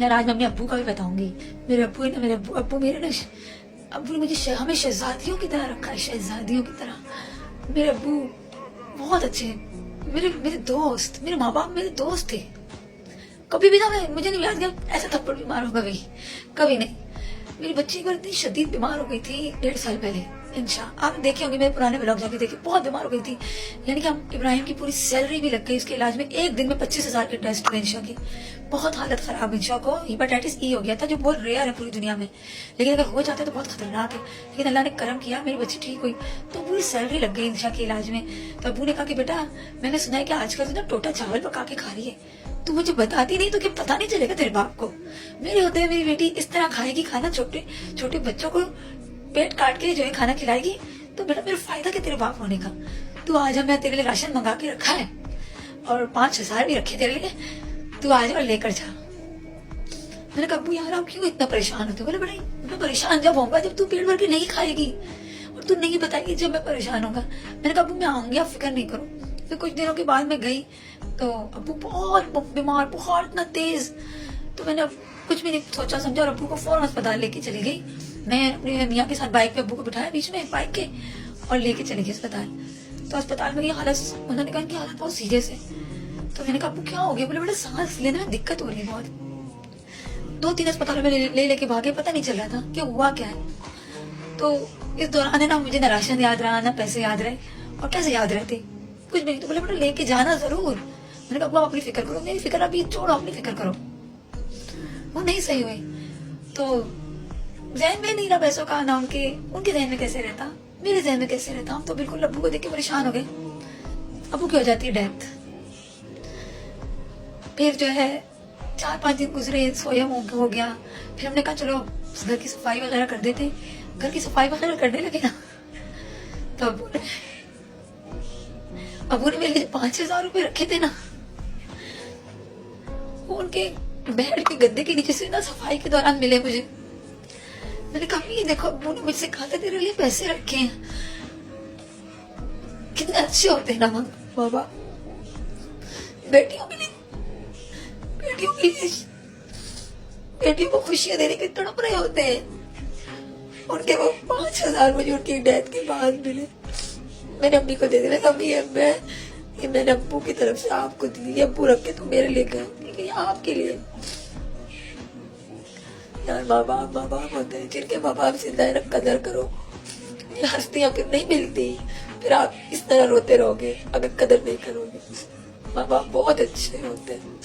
यार आज मैं अपने अब्बू का भी बताऊंगी। मेरे अब्बू है ना, मेरे अब्बू मेरे ना, अब्बू ने मुझे हमें शहजादियों की तरह रखा है, शहजादियों की तरह। मेरे अब्बू बहुत अच्छे हैं। मेरे मेरे दोस्त, मेरे माँ बाप मेरे दोस्त थे। कभी भी ना मुझे नहीं याद कि ऐसा थप्पड़ बीमार हो कभी, कभी नहीं। मेरी बच्ची एक बार इतनी शदीद बीमार हो गई थी 1.5 साल पहले। इंशा आप देखे होंगे मेरे पुराने ब्लॉग जाके देखिए, बहुत बीमार हो गई थी। यानी कि हम इब्राहिम की पूरी सैलरी भी लग गई उसके इलाज में। एक दिन में 25,000 के टेस्ट हुए इंशा की। बहुत हालत खराब। इंशा को हेपेटाइटिस ई हो गया था, जो बहुत रेयर है पूरी दुनिया में, लेकिन अगर हो जाता है तो बहुत खतरनाक है। लेकिन अल्लाह ने करम किया, मेरी बच्ची ठीक हुई तो पूरी सैलरी लग गई इंशा के इलाज में। तो अब्बू ने कहा कि बेटा मैंने सुना है कि आजकल तो ना टोटा चावल पका के खा रही है, तू मुझे बताती नहीं तो क्या पता नहीं चलेगा तेरे बाप को। मेरे होते हुए मेरी बेटी इस तरह खाएगी खाना, छोटे छोटे बच्चों को पेट काट के जो है खाना खिलाएगी, तो बेटा मेरा फायदा क्या तेरे बाप होने का। तू आज मैं तेरे लिए राशन मंगा के रखा है और 5,000 भी रखे तेरे लिए, तू आज और लेकर जा। मैंने कहा अब्बू यार आप क्यों इतना परेशान होते हो। बोले बड़े मैं परेशान जब होऊंगा जब तू पेट भर के नहीं खाएगी और तू नहीं बताएगी जब मैं परेशान होगा। मैंने कहा अब्बू मैं आऊंगी, आप फिक्र नहीं करो। फिर कुछ दिनों के बाद मैं गई तो अब्बू बहुत बीमार, बुखार इतना तेज। तो मैंने कुछ भी नहीं सोचा समझा और अब्बू को फौरन अस्पताल लेके चली गई। मैं अपने मियाँ के साथ बाइक पे अब्बू को बिठाया बीच में बाइक के और लेके चली गई अस्पताल। तो अस्पताल में ये हालत, उन्होंने कहा कि हालत बहुत सीरियस है। तो मैंने कहा अब्बू क्या हो गया। बोले बड़े सांस लेने में दिक्कत हो रही है बहुत। 2-3 अस्पतालों में लेके भागे, पता नहीं चल रहा था कि हुआ क्या है। तो इस दौरान है ना मुझे ना राशन याद रहा ना पैसे याद रहे, और कैसे याद रहते कुछ भी नहीं। तो बोले बेटा लेके जाना जरूर। मैंने कहा अब्बू आप अपनी फिक्र करो, मेरी फिक्र अभी छोड़ो, अपनी फिक्र करो। वो नहीं सही हुई तो जहन में नहीं रहा पैसों का, ना उनके जहन में कैसे रहता, मेरे जहन में कैसे रहता। हम तो बिल्कुल अब्बू को देख के परेशान हो गए। अब्बू की हो जाती है डेथ। फिर जो है 4-5 दिन गुजरे, सोया हो गया। फिर हमने कहा चलो घर की सफाई वगैरह कर देते। घर की सफाई वगैरह करने लगे ना तो अब्बू ने मेरे लिए 5,000 रुपए रखे थे ना, वो उनके बेड के गद्दे के नीचे से ना सफाई के दौरान मिले मुझे। मैंने कहा ये देखो अब्बू ने मुझसे कहा था तेरे लिए पैसे रखे हैं। कितने अच्छे होते हैं ना बाबा, बेटियों के लिए, बेटियों को खुशियां देने के तड़प रहे होते हैं। उनके वो 5,000 मुझे उनकी डेथ के बाद मिले। मैंने अम्मी को दे दिया, अम्मी ये मैंने अब्बू की तरफ से आपको दी, अब्बू रख के तो मेरे लिए गए, आपके लिए। यार माँ बाप होते हैं, जिनके माँ बाप जिंदा है ना कदर करो। ये हस्तियां फिर नहीं मिलती, फिर आप इस तरह रोते रहोगे अगर कदर नहीं करोगे। माँ बाप बहुत अच्छे होते हैं।